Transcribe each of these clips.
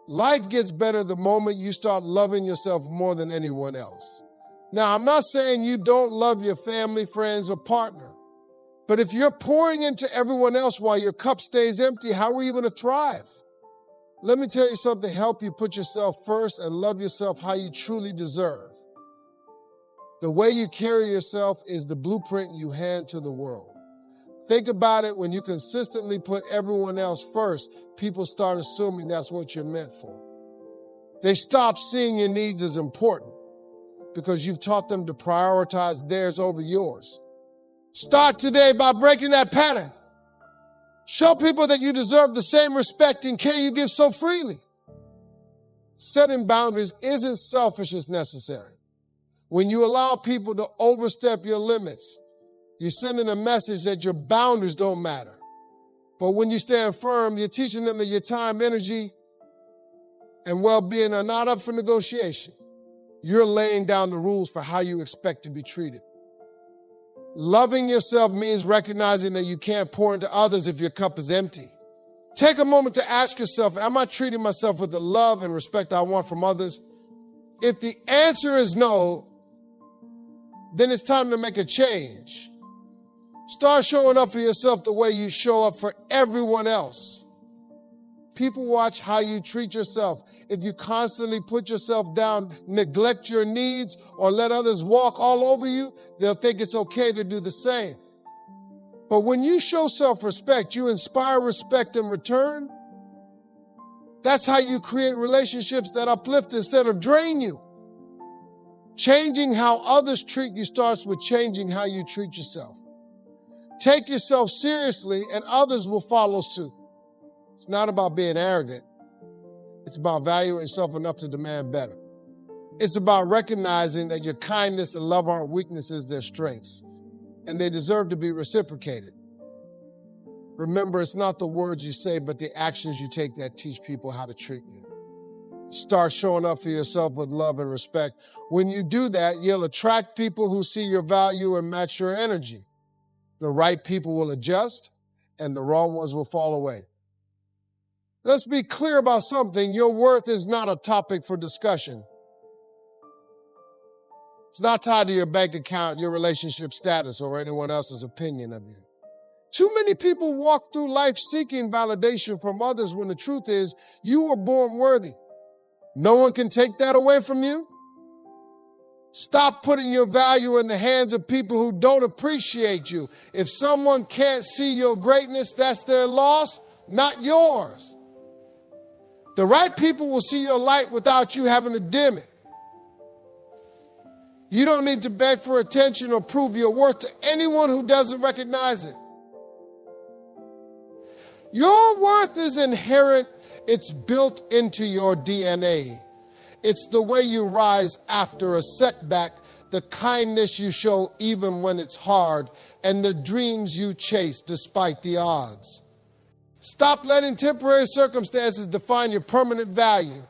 Life gets better the moment you start loving yourself more than anyone else. Now, I'm not saying you don't love your family, friends, or partner. But if you're pouring into everyone else while your cup stays empty, how are you going to thrive? Let me tell you something, help you put yourself first and love yourself how you truly deserve. The way you carry yourself is the blueprint you hand to the world. Think about it, when you consistently put everyone else first, people start assuming that's what you're meant for. They stop seeing your needs as important because you've taught them to prioritize theirs over yours. Start today by breaking that pattern. Show people that you deserve the same respect and care you give so freely. Setting boundaries isn't selfish, it's necessary. When you allow people to overstep your limits, you're sending a message that your boundaries don't matter. But when you stand firm, you're teaching them that your time, energy, and well-being are not up for negotiation. You're laying down the rules for how you expect to be treated. Loving yourself means recognizing that you can't pour into others if your cup is empty. Take a moment to ask yourself, am I treating myself with the love and respect I want from others? If the answer is no, then it's time to make a change. Start showing up for yourself the way you show up for everyone else. People watch how you treat yourself. If you constantly put yourself down, neglect your needs, or let others walk all over you, they'll think it's okay to do the same. But when you show self-respect, you inspire respect in return. That's how you create relationships that uplift instead of drain you. Changing how others treat you starts with changing how you treat yourself. Take yourself seriously and others will follow suit. It's not about being arrogant. It's about valuing yourself enough to demand better. It's about recognizing that your kindness and love aren't weaknesses, they're strengths, and they deserve to be reciprocated. Remember, it's not the words you say, but the actions you take that teach people how to treat you. Start showing up for yourself with love and respect. When you do that, you'll attract people who see your value and match your energy. The right people will adjust, and the wrong ones will fall away. Let's be clear about something. Your worth is not a topic for discussion. It's not tied to your bank account, your relationship status, or anyone else's opinion of you. Too many people walk through life seeking validation from others when the truth is you were born worthy. No one can take that away from you. Stop putting your value in the hands of people who don't appreciate you. If someone can't see your greatness, that's their loss, not yours. The right people will see your light without you having to dim it. You don't need to beg for attention or prove your worth to anyone who doesn't recognize it. Your worth is inherent. It's built into your DNA. It's the way you rise after a setback, the kindness you show even when it's hard, and the dreams you chase despite the odds. Stop letting temporary circumstances define your permanent value.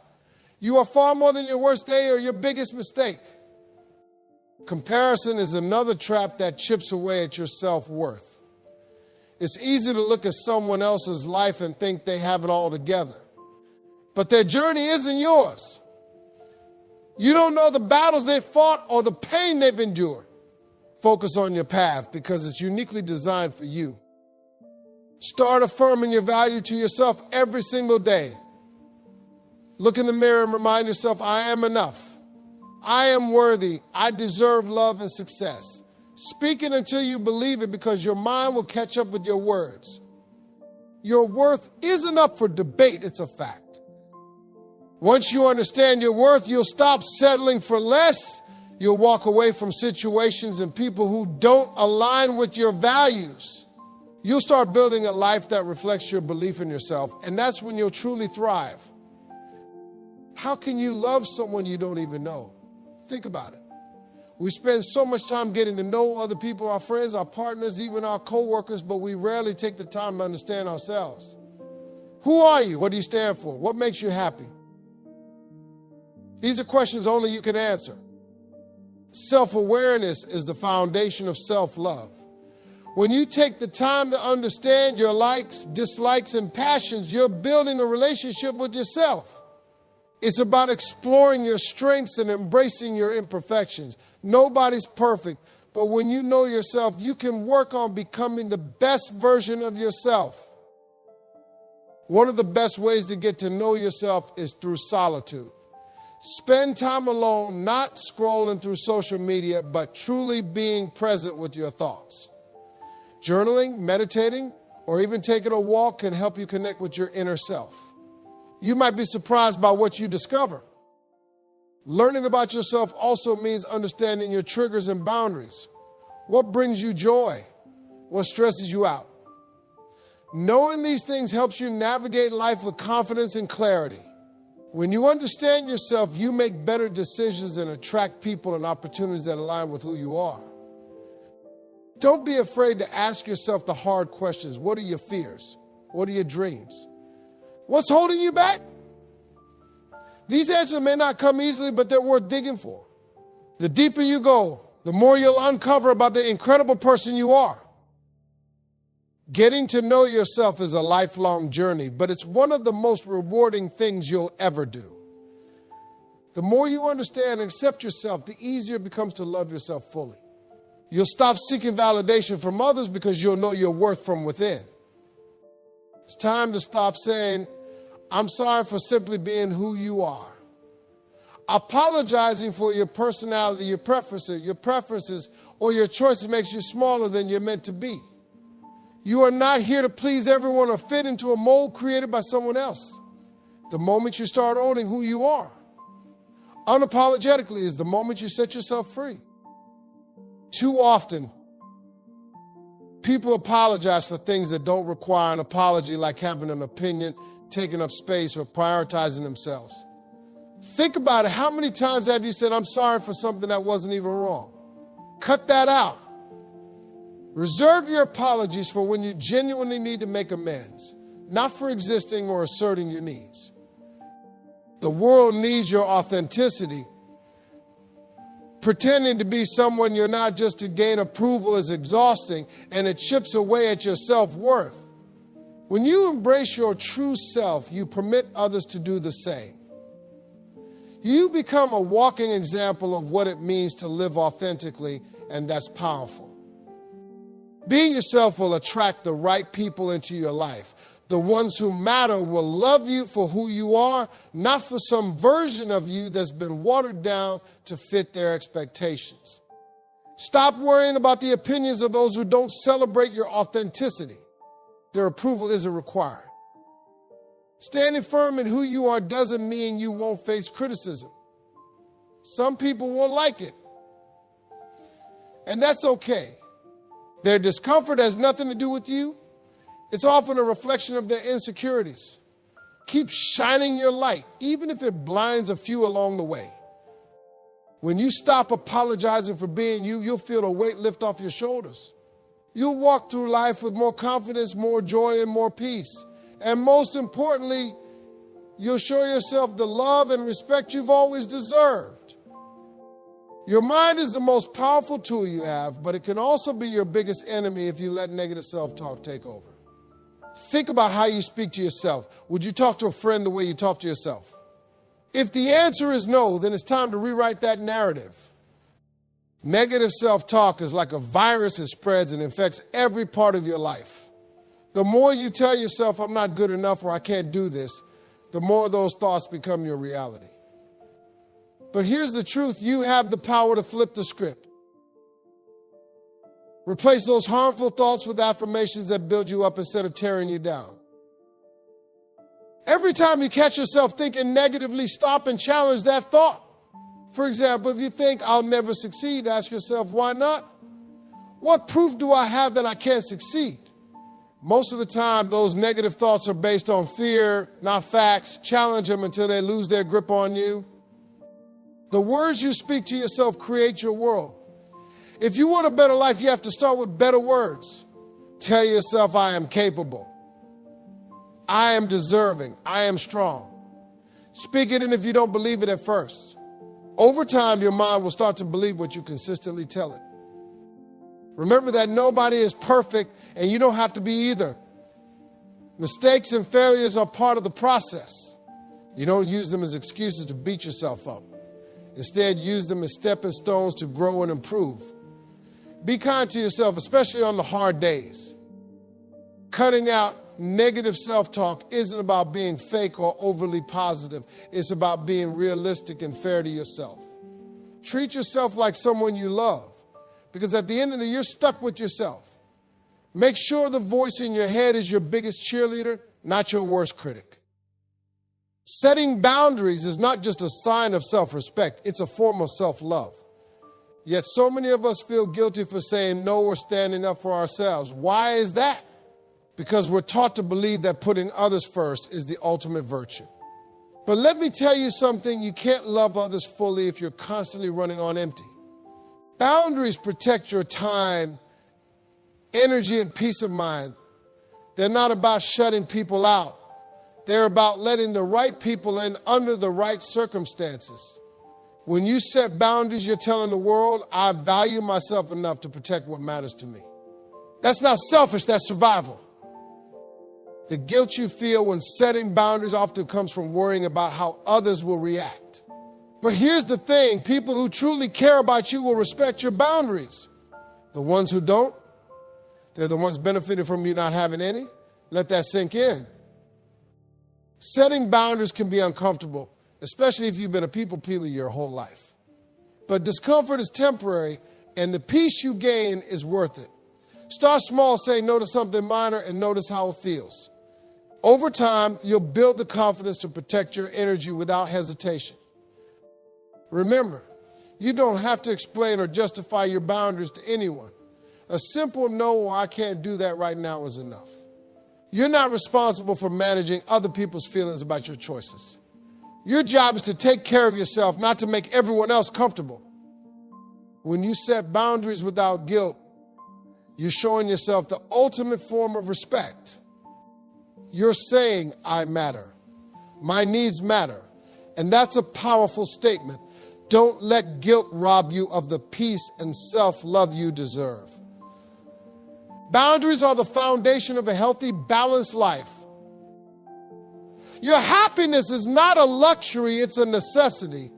You are far more than your worst day or your biggest mistake. Comparison is another trap that chips away at your self-worth. It's easy to look at someone else's life and think they have it all together. But their journey isn't yours. You don't know the battles they fought or the pain they've endured. Focus on your path because it's uniquely designed for you. Start affirming your value to yourself every single day. Look in the mirror and remind yourself, I am enough. I am worthy. I deserve love and success. Speak it until you believe it because your mind will catch up with your words. Your worth isn't up for debate, it's a fact. Once you understand your worth, you'll stop settling for less. You'll walk away from situations and people who don't align with your values. You'll start building a life that reflects your belief in yourself, and that's when you'll truly thrive. How can you love someone you don't even know? Think about it. We spend so much time getting to know other people, our friends, our partners, even our co-workers, but we rarely take the time to understand ourselves. Who are you? What do you stand for? What makes you happy? These are questions only you can answer. Self-awareness is the foundation of self-love. When you take the time to understand your likes, dislikes, and passions, you're building a relationship with yourself. It's about exploring your strengths and embracing your imperfections. Nobody's perfect, but when you know yourself, you can work on becoming the best version of yourself. One of the best ways to get to know yourself is through solitude. Spend time alone, not scrolling through social media, but truly being present with your thoughts. Journaling, meditating, or even taking a walk can help you connect with your inner self. You might be surprised by what you discover. Learning about yourself also means understanding your triggers and boundaries. What brings you joy? What stresses you out? Knowing these things helps you navigate life with confidence and clarity. When you understand yourself, you make better decisions and attract people and opportunities that align with who you are. Don't be afraid to ask yourself the hard questions. What are your fears? What are your dreams? What's holding you back? These answers may not come easily, but they're worth digging for. The deeper you go, the more you'll uncover about the incredible person you are. Getting to know yourself is a lifelong journey, but it's one of the most rewarding things you'll ever do. The more you understand and accept yourself, the easier it becomes to love yourself fully. You'll stop seeking validation from others because you'll know your worth from within. It's time to stop saying, "I'm sorry for simply being who you are." Apologizing for your personality, your preferences, or your choices makes you smaller than you're meant to be. You are not here to please everyone or fit into a mold created by someone else. The moment you start owning who you are, unapologetically, is the moment you set yourself free. Too often, people apologize for things that don't require an apology, like having an opinion, taking up space, or prioritizing themselves. Think about it. How many times have you said, "I'm sorry for something that wasn't even wrong"? Cut that out. Reserve your apologies for when you genuinely need to make amends, not for existing or asserting your needs. The world needs your authenticity. Pretending to be someone you're not just to gain approval is exhausting, and it chips away at your self-worth. When you embrace your true self, you permit others to do the same. You become a walking example of what it means to live authentically, and that's powerful. Being yourself will attract the right people into your life. The ones who matter will love you for who you are, not for some version of you that's been watered down to fit their expectations. Stop worrying about the opinions of those who don't celebrate your authenticity. Their approval isn't required. Standing firm in who you are doesn't mean you won't face criticism. Some people won't like it, and that's okay. Their discomfort has nothing to do with you. It's often a reflection of their insecurities. Keep shining your light, even if it blinds a few along the way. When you stop apologizing for being you, you'll feel a weight lift off your shoulders. You'll walk through life with more confidence, more joy, and more peace. And most importantly, you'll show yourself the love and respect you've always deserved. Your mind is the most powerful tool you have, but it can also be your biggest enemy if you let negative self-talk take over. Think about how you speak to yourself. Would you talk to a friend the way you talk to yourself? If the answer is no, then it's time to rewrite that narrative. Negative self-talk is like a virus that spreads and infects every part of your life. The more you tell yourself, "I'm not good enough," or "I can't do this," the more those thoughts become your reality. But here's the truth. You have the power to flip the script. Replace those harmful thoughts with affirmations that build you up instead of tearing you down. Every time you catch yourself thinking negatively, stop and challenge that thought. For example, if you think, "I'll never succeed," ask yourself, "Why not? What proof do I have that I can't succeed?" Most of the time, those negative thoughts are based on fear, not facts. Challenge them until they lose their grip on you. The words you speak to yourself create your world. If you want a better life, you have to start with better words. Tell yourself, "I am capable. I am deserving. I am strong." Speak it in if you don't believe it at first. Over time, your mind will start to believe what you consistently tell it. Remember that nobody is perfect, and you don't have to be either. Mistakes and failures are part of the process. You don't use them as excuses to beat yourself up. Instead, use them as stepping stones to grow and improve. Be kind to yourself, especially on the hard days. Cutting out negative self-talk isn't about being fake or overly positive. It's about being realistic and fair to yourself. Treat yourself like someone you love, because at the end of the day, you're stuck with yourself. Make sure the voice in your head is your biggest cheerleader, not your worst critic. Setting boundaries is not just a sign of self-respect, it's a form of self-love. Yet so many of us feel guilty for saying no or standing up for ourselves. Why is that? Because we're taught to believe that putting others first is the ultimate virtue. But let me tell you something, you can't love others fully if you're constantly running on empty. Boundaries protect your time, energy, and peace of mind. They're not about shutting people out. They're about letting the right people in under the right circumstances. When you set boundaries, you're telling the world, I value myself enough to protect what matters to me. That's not selfish, that's survival. The guilt you feel when setting boundaries often comes from worrying about how others will react. But here's the thing, people who truly care about you will respect your boundaries. The ones who don't, they're the ones benefiting from you not having any. Let that sink in. Setting boundaries can be uncomfortable, especially if you've been a people pleaser your whole life. But discomfort is temporary, and the peace you gain is worth it. Start small, say no to something minor, and notice how it feels. Over time, you'll build the confidence to protect your energy without hesitation. Remember, you don't have to explain or justify your boundaries to anyone. A simple no or I can't do that right now is enough. You're not responsible for managing other people's feelings about your choices. Your job is to take care of yourself, not to make everyone else comfortable. When you set boundaries without guilt, you're showing yourself the ultimate form of respect. You're saying, I matter. My needs matter. And that's a powerful statement. Don't let guilt rob you of the peace and self-love you deserve. Boundaries are the foundation of a healthy, balanced life. Your happiness is not a luxury, it's a necessity.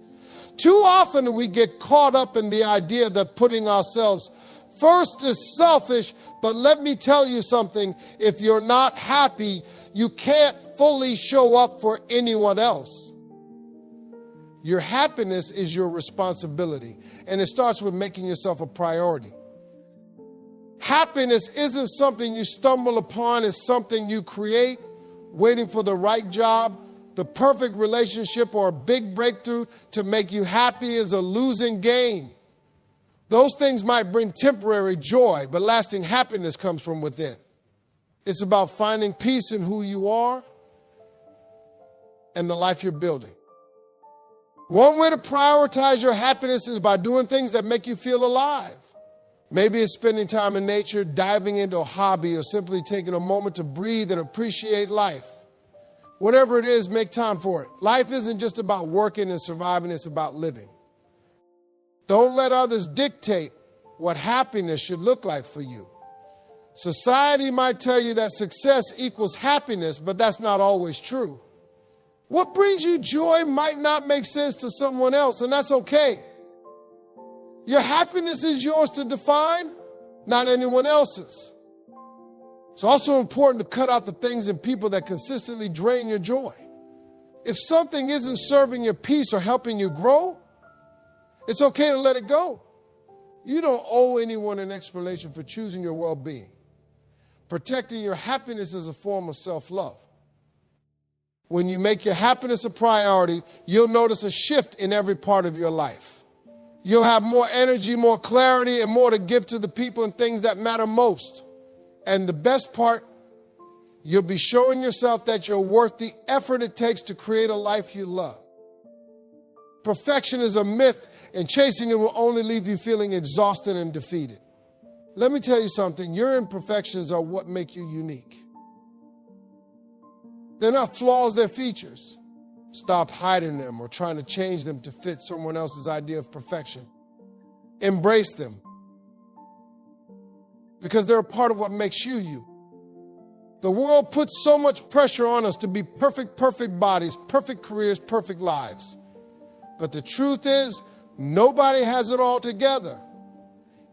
Too often we get caught up in the idea that putting ourselves first is selfish, but let me tell you something, if you're not happy, you can't fully show up for anyone else. Your happiness is your responsibility, and it starts with making yourself a priority. Happiness isn't something you stumble upon, it's something you create. Waiting for the right job, the perfect relationship, or a big breakthrough to make you happy is a losing game. Those things might bring temporary joy, but lasting happiness comes from within. It's about finding peace in who you are and the life you're building. One way to prioritize your happiness is by doing things that make you feel alive. Maybe it's spending time in nature, diving into a hobby, or simply taking a moment to breathe and appreciate life. Whatever it is, make time for it. Life isn't just about working and surviving, it's about living. Don't let others dictate what happiness should look like for you. Society might tell you that success equals happiness, but that's not always true. What brings you joy might not make sense to someone else, and that's okay. Your happiness is yours to define, not anyone else's. It's also important to cut out the things and people that consistently drain your joy. If something isn't serving your peace or helping you grow, it's okay to let it go. You don't owe anyone an explanation for choosing your well-being. Protecting your happiness is a form of self-love. When you make your happiness a priority, you'll notice a shift in every part of your life. You'll have more energy, more clarity, and more to give to the people and things that matter most. And the best part, you'll be showing yourself that you're worth the effort it takes to create a life you love. Perfection is a myth, and chasing it will only leave you feeling exhausted and defeated. Let me tell you something, your imperfections are what make you unique. They're not flaws, they're features. Stop hiding them or trying to change them to fit someone else's idea of perfection. Embrace them, because they're a part of what makes you you. The world puts so much pressure on us to be perfect bodies, perfect careers, perfect lives. But the truth is, nobody has it all together.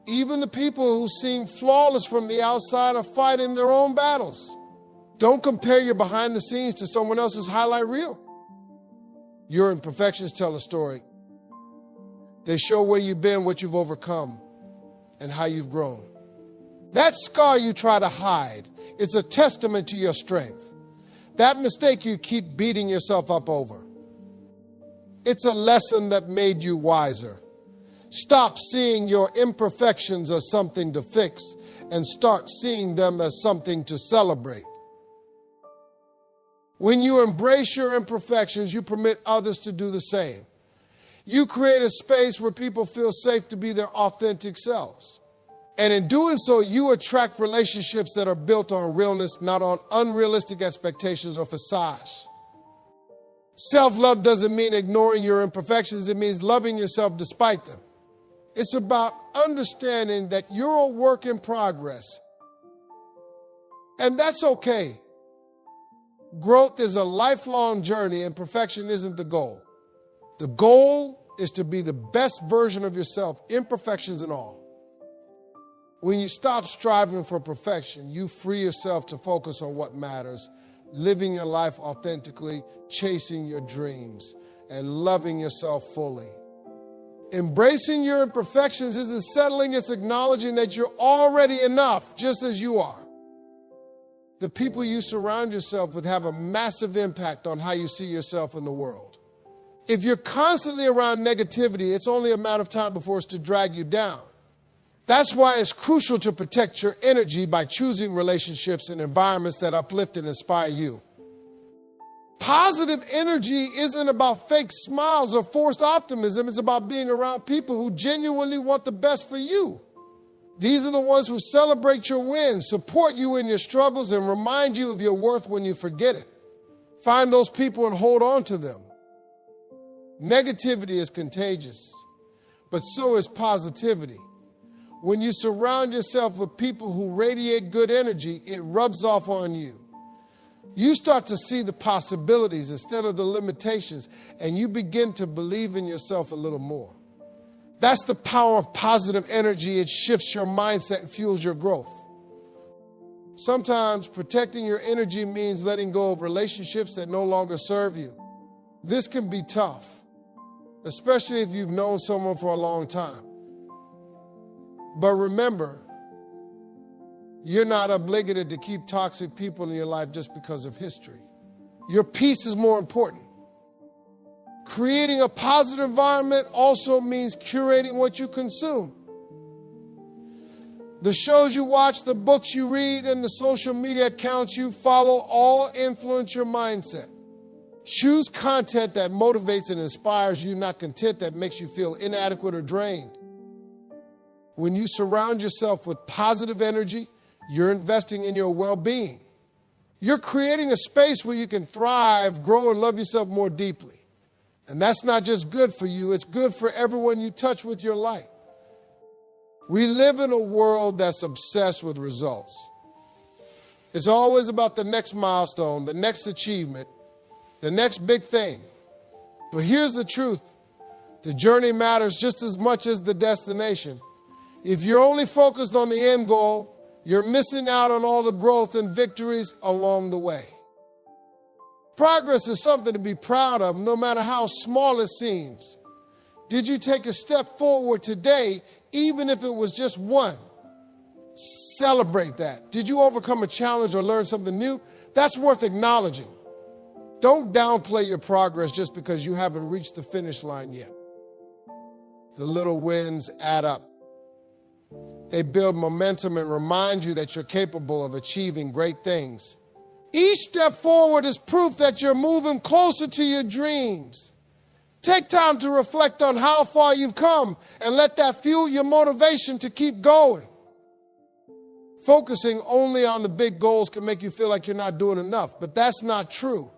Even the people who seem flawless from the outside are fighting their own battles. Don't compare your behind the scenes to someone else's highlight reel. Your imperfections tell a story. They show where you've been, what you've overcome, and how you've grown. That scar you try to hide, it's a testament to your strength. That mistake you keep beating yourself up over, it's a lesson that made you wiser. Stop seeing your imperfections as something to fix and start seeing them as something to celebrate. When you embrace your imperfections, you permit others to do the same. You create a space where people feel safe to be their authentic selves. And in doing so, you attract relationships that are built on realness, not on unrealistic expectations or facades. Self-love doesn't mean ignoring your imperfections. It means loving yourself despite them. It's about understanding that you're a work in progress. And that's okay. Growth is a lifelong journey, and perfection isn't the goal. The goal is to be the best version of yourself, imperfections and all. When you stop striving for perfection, you free yourself to focus on what matters, living your life authentically, chasing your dreams, and loving yourself fully. Embracing your imperfections isn't settling, it's acknowledging that you're already enough, just as you are. The people you surround yourself with have a massive impact on how you see yourself in the world. If you're constantly around negativity, it's only a matter of time before it's to drag you down. That's why it's crucial to protect your energy by choosing relationships and environments that uplift and inspire you. Positive energy isn't about fake smiles or forced optimism. It's about being around people who genuinely want the best for you. These are the ones who celebrate your wins, support you in your struggles, and remind you of your worth when you forget it. Find those people and hold on to them. Negativity is contagious, but so is positivity. When you surround yourself with people who radiate good energy, it rubs off on you. You start to see the possibilities instead of the limitations, and you begin to believe in yourself a little more. That's the power of positive energy. It shifts your mindset and fuels your growth. Sometimes protecting your energy means letting go of relationships that no longer serve you. This can be tough, especially if you've known someone for a long time. But remember, you're not obligated to keep toxic people in your life just because of history. Your peace is more important. Creating a positive environment also means curating what you consume. The shows you watch, the books you read, and the social media accounts you follow all influence your mindset. Choose content that motivates and inspires you, not content that makes you feel inadequate or drained. When you surround yourself with positive energy, you're investing in your well-being. You're creating a space where you can thrive, grow, and love yourself more deeply. And that's not just good for you, it's good for everyone you touch with your light. We live in a world that's obsessed with results. It's always about the next milestone, the next achievement, the next big thing. But here's the truth. The journey matters just as much as the destination. If you're only focused on the end goal, you're missing out on all the growth and victories along the way. Progress is something to be proud of, no matter how small it seems. Did you take a step forward today, even if it was just one? Celebrate that. Did you overcome a challenge or learn something new? That's worth acknowledging. Don't downplay your progress just because you haven't reached the finish line yet. The little wins add up. They build momentum and remind you that you're capable of achieving great things. Each step forward is proof that you're moving closer to your dreams. Take time to reflect on how far you've come and let that fuel your motivation to keep going. Focusing only on the big goals can make you feel like you're not doing enough, but that's not true.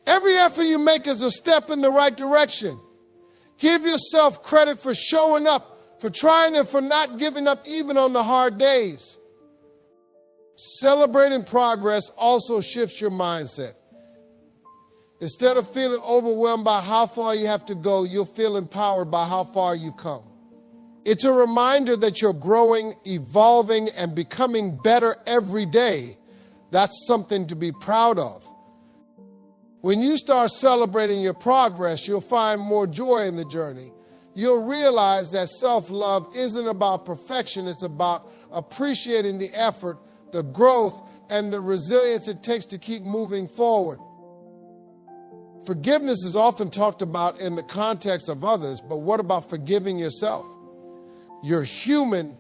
Every effort you make is a step in the right direction. Give yourself credit for showing up, for trying, and for not giving up even on the hard days. Celebrating progress also shifts your mindset. Instead of feeling overwhelmed by how far you have to go, you'll feel empowered by how far you've come. It's a reminder that you're growing, evolving, and becoming better every day. That's something to be proud of. When you start celebrating your progress, you'll find more joy in the journey. You'll realize that self-love isn't about perfection. It's about appreciating the effort, the growth, and the resilience it takes to keep moving forward. Forgiveness is often talked about in the context of others, but what about forgiving yourself? You're human,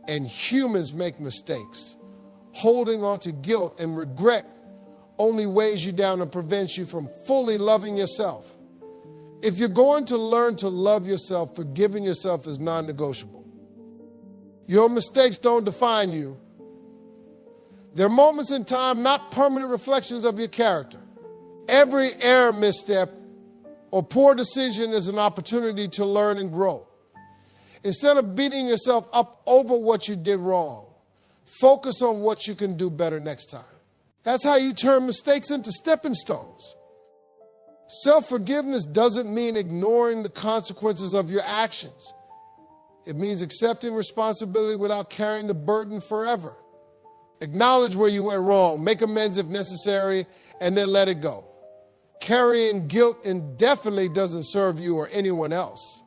and humans make mistakes. Holding on to guilt and regret only weighs you down and prevents you from fully loving yourself. If you're going to learn to love yourself, forgiving yourself is non-negotiable. Your mistakes don't define you. They're moments in time, not permanent reflections of your character. Every error, misstep, or poor decision is an opportunity to learn and grow. Instead of beating yourself up over what you did wrong, focus on what you can do better next time. That's how you turn mistakes into stepping stones. Self-forgiveness doesn't mean ignoring the consequences of your actions. It means accepting responsibility without carrying the burden forever. Acknowledge where you went wrong, make amends if necessary, and then let it go. Carrying guilt indefinitely doesn't serve you or anyone else.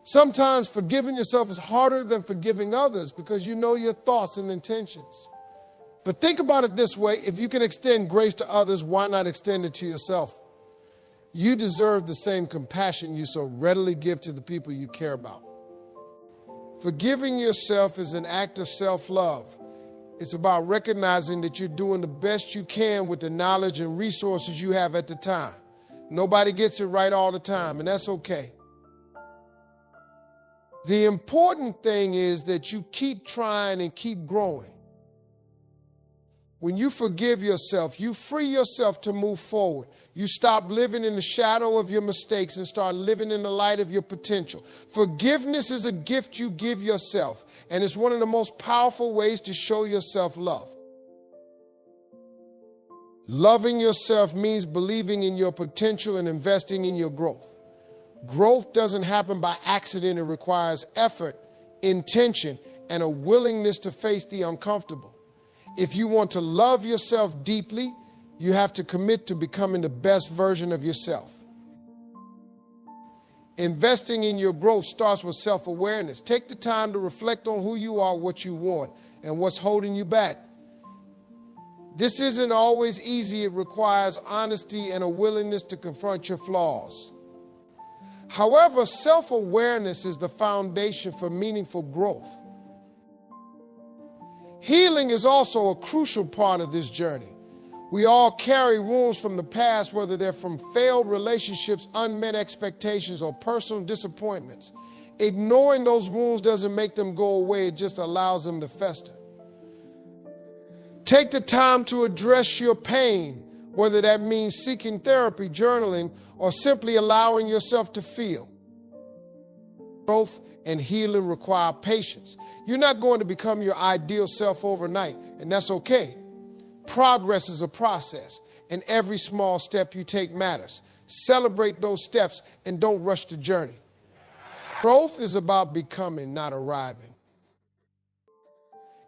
Sometimes forgiving yourself is harder than forgiving others because you know your thoughts and intentions. But think about it this way: if you can extend grace to others, why not extend it to yourself? You deserve the same compassion you so readily give to the people you care about. Forgiving yourself is an act of self-love. It's about recognizing that you're doing the best you can with the knowledge and resources you have at the time. Nobody gets it right all the time, and that's okay. The important thing is that you keep trying and keep growing. When you forgive yourself, you free yourself to move forward. You stop living in the shadow of your mistakes and start living in the light of your potential. Forgiveness is a gift you give yourself, and it's one of the most powerful ways to show yourself love. Loving yourself means believing in your potential and investing in your growth. Growth doesn't happen by accident. It requires effort, intention, and a willingness to face the uncomfortable. If you want to love yourself deeply, you have to commit to becoming the best version of yourself. Investing in your growth starts with self-awareness. Take the time to reflect on who you are, what you want, and what's holding you back. This isn't always easy. It requires honesty and a willingness to confront your flaws. However, self-awareness is the foundation for meaningful growth. Healing is also a crucial part of this journey. We all carry wounds from the past, whether they're from failed relationships, unmet expectations, or personal disappointments. Ignoring those wounds doesn't make them go away, it just allows them to fester. Take the time to address your pain, whether that means seeking therapy, journaling, or simply allowing yourself to feel. Growth and healing require patience. You're not going to become your ideal self overnight, and that's okay. Progress is a process, and every small step you take matters. Celebrate those steps and don't rush the journey. Growth is about becoming, not arriving.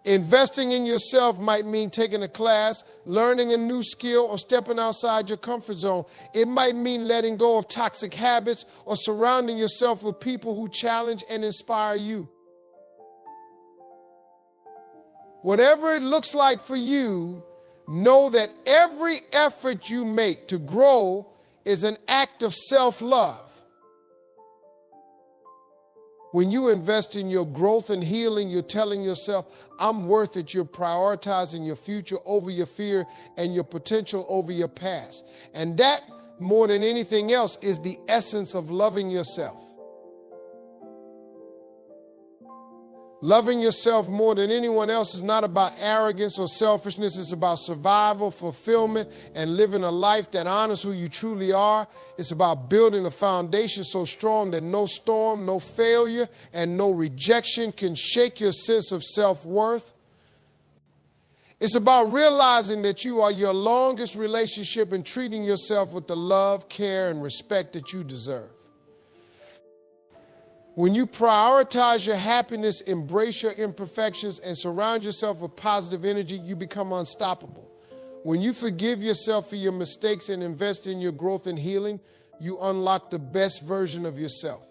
Investing in yourself might mean taking a class, learning a new skill, or stepping outside your comfort zone. It might mean letting go of toxic habits or surrounding yourself with people who challenge and inspire you. Whatever it looks like for you, know that every effort you make to grow is an act of self-love. When you invest in your growth and healing, you're telling yourself, I'm worth it. You're prioritizing your future over your fear and your potential over your past. And that, more than anything else, is the essence of loving yourself. Loving yourself more than anyone else is not about arrogance or selfishness. It's about survival, fulfillment, and living a life that honors who you truly are. It's about building a foundation so strong that no storm, no failure, and no rejection can shake your sense of self-worth. It's about realizing that you are your longest relationship and treating yourself with the love, care, and respect that you deserve. When you prioritize your happiness, embrace your imperfections, and surround yourself with positive energy, you become unstoppable. When you forgive yourself for your mistakes and invest in your growth and healing, you unlock the best version of yourself.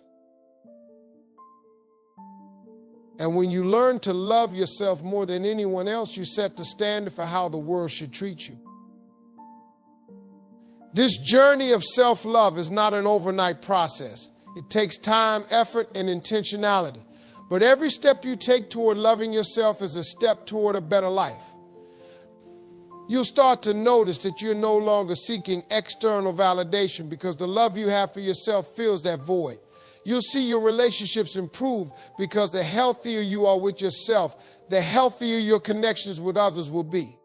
And when you learn to love yourself more than anyone else, you set the standard for how the world should treat you. This journey of self-love is not an overnight process. It takes time, effort, and intentionality. But every step you take toward loving yourself is a step toward a better life. You'll start to notice that you're no longer seeking external validation because the love you have for yourself fills that void. You'll see your relationships improve because the healthier you are with yourself, the healthier your connections with others will be.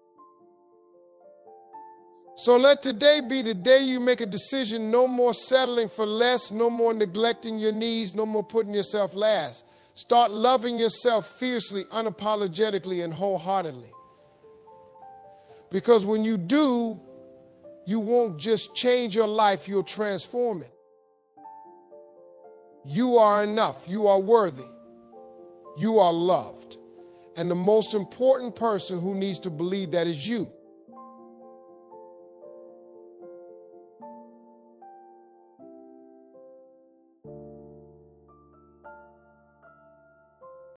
So let today be the day you make a decision. No more settling for less, no more neglecting your needs, no more putting yourself last. Start loving yourself fiercely, unapologetically, and wholeheartedly. Because when you do, you won't just change your life, you'll transform it. You are enough. You are worthy. You are loved. And the most important person who needs to believe that is you.